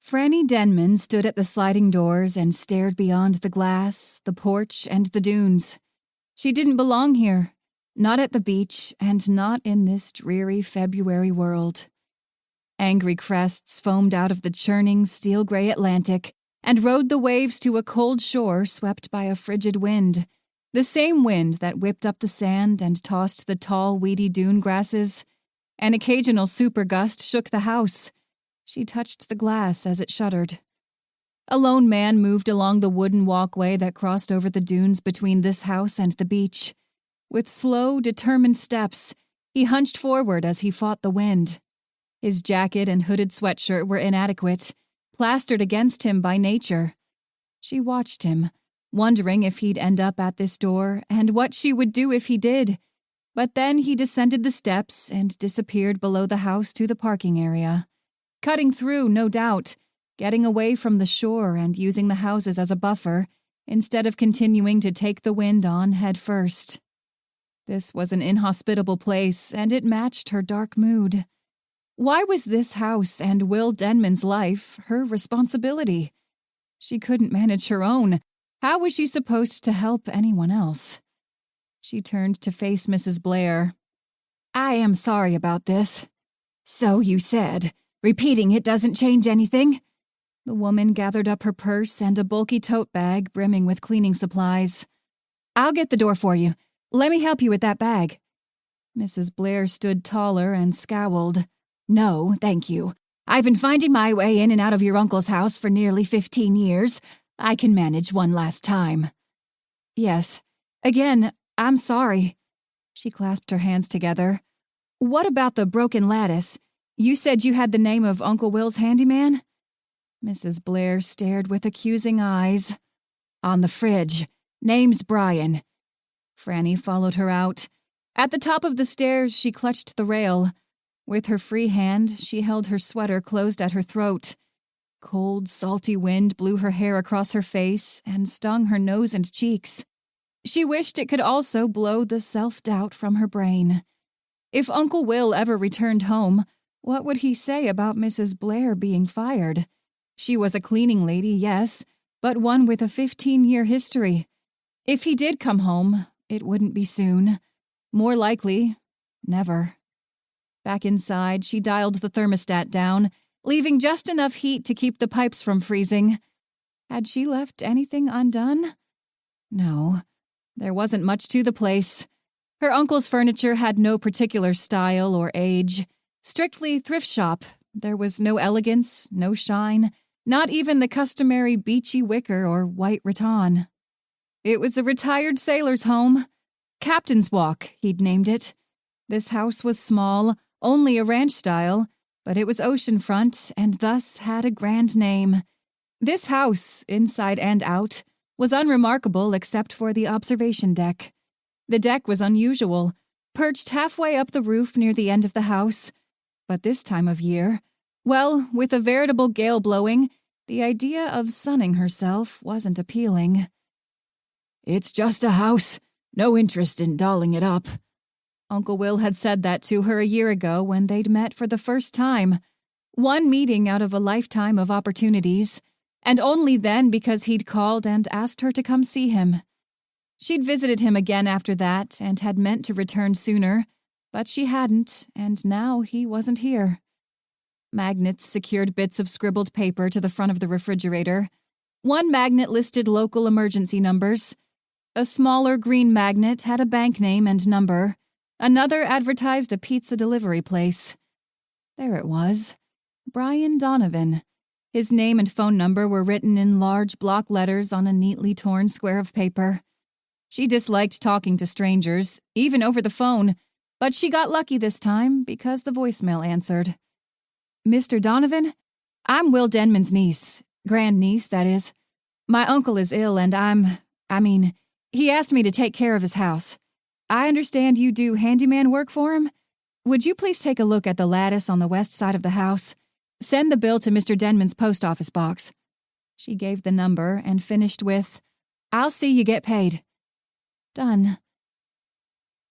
Frannie Denman stood at the sliding doors and stared beyond the glass, the porch, and the dunes. She didn't belong here, not at the beach, and not in this dreary February world. Angry crests foamed out of the churning, steel-gray Atlantic and rode the waves to a cold shore swept by a frigid wind, the same wind that whipped up the sand and tossed the tall, weedy dune grasses. An occasional super gust shook the house. She touched the glass as it shuddered. A lone man moved along the wooden walkway that crossed over the dunes between this house and the beach. With slow, determined steps, he hunched forward as he fought the wind. His jacket and hooded sweatshirt were inadequate, plastered against him by nature. She watched him, wondering if he'd end up at this door and what she would do if he did. But then he descended the steps and disappeared below the house to the parking area. Cutting through, no doubt, getting away from the shore and using the houses as a buffer, instead of continuing to take the wind on head first. This was an inhospitable place, and it matched her dark mood. Why was this house and Will Denman's life her responsibility? She couldn't manage her own. How was she supposed to help anyone else? She turned to face Mrs. Blair. "I am sorry about this." "So you said. Repeating it doesn't change anything." The woman gathered up her purse and a bulky tote bag brimming with cleaning supplies. "I'll get the door for you. Let me help you with that bag." Mrs. Blair stood taller and scowled. "No, thank you. I've been finding my way in and out of your uncle's house for nearly 15 years. I can manage one last time." "Yes. Again, I'm sorry." She clasped her hands together. "What about the broken lattice? You said you had the name of Uncle Will's handyman?" Mrs. Blair stared with accusing eyes. "On the fridge. Name's Brian." Frannie followed her out. At the top of the stairs, she clutched the rail. With her free hand, she held her sweater closed at her throat. Cold, salty wind blew her hair across her face and stung her nose and cheeks. She wished it could also blow the self-doubt from her brain. If Uncle Will ever returned home, what would he say about Mrs. Blair being fired? She was a cleaning lady, yes, but one with a 15-year history. If he did come home, it wouldn't be soon. More likely, never. Back inside, she dialed the thermostat down, leaving just enough heat to keep the pipes from freezing. Had she left anything undone? No, there wasn't much to the place. Her uncle's furniture had no particular style or age. Strictly thrift shop. There was no elegance, no shine, not even the customary beachy wicker or white rattan. It was a retired sailor's home. Captain's Walk, he'd named it. This house was small, only a ranch style, but it was oceanfront and thus had a grand name. This house, inside and out, was unremarkable except for the observation deck. The deck was unusual, perched halfway up the roof near the end of the house. But this time of year, well, with a veritable gale blowing, the idea of sunning herself wasn't appealing. "It's just a house. No interest in dolling it up." Uncle Will had said that to her a year ago when they'd met for the first time. One meeting out of a lifetime of opportunities, and only then because he'd called and asked her to come see him. She'd visited him again after that and had meant to return sooner, but she hadn't, and now he wasn't here. Magnets secured bits of scribbled paper to the front of the refrigerator. One magnet listed local emergency numbers. A smaller green magnet had a bank name and number. Another advertised a pizza delivery place. There it was. Brian Donovan. His name and phone number were written in large block letters on a neatly torn square of paper. She disliked talking to strangers, even over the phone, but she got lucky this time because the voicemail answered. "Mr. Donovan? I'm Will Denman's niece. Grandniece, that is. My uncle is ill and he asked me to take care of his house. I understand you do handyman work for him? Would you please take a look at the lattice on the west side of the house? Send the bill to Mr. Denman's post office box." She gave the number and finished with, "I'll see you get paid." Done.